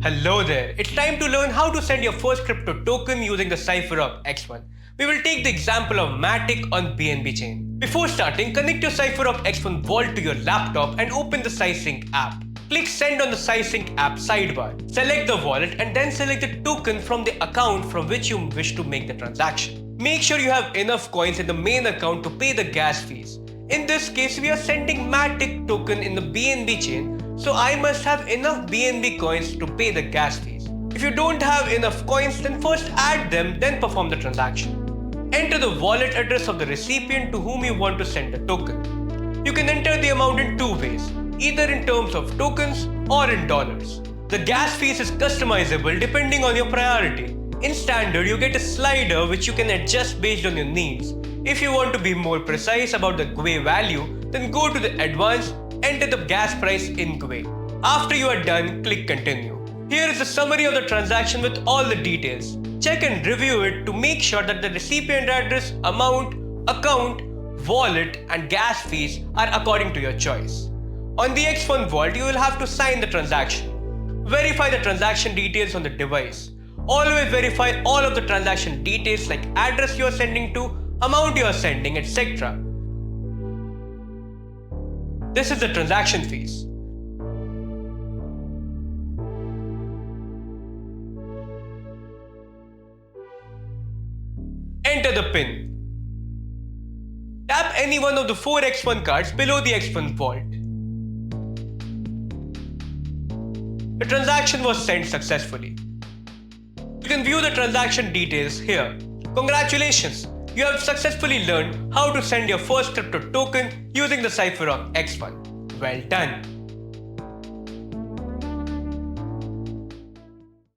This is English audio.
Hello there, it's time to learn how to send your first crypto token using the Cypherock X1. We will take the example of Matic on BNB chain. Before starting, connect your Cypherock X1 vault to your laptop and open the cySync app. Click Send on the cySync app sidebar. Select the wallet and then select the token from the account from which you wish to make the transaction. Make sure you have enough coins in the main account to pay the gas fees. In this case, we are sending Matic token in the BNB chain, so I must have enough BNB coins to pay the gas fees. If you don't have enough coins, then first add them, then perform the transaction. Enter the wallet address of the recipient to whom you want to send the token. You can enter the amount in two ways, either in terms of tokens or in dollars. The gas fees is customizable depending on your priority. In standard, you get a slider which you can adjust based on your needs. If you want to be more precise about the GUI value, then go to the advanced, enter the gas price in GUI. After you are done, click continue. Here is a summary of the transaction with all the details. Check and review it to make sure that the recipient address, amount, account, wallet and gas fees are according to your choice. On the X1 vault, you will have to sign the transaction. Verify the transaction details on the device. Always verify all of the transaction details like address you are sending to, amount you are sending, etc. This is the transaction fees. Enter the PIN. Tap any one of the 4 X1 cards below the X1 vault. The transaction was sent successfully. You can view the transaction details here. Congratulations! You have successfully learned how to send your first crypto token using the Cypherock X1. Well done!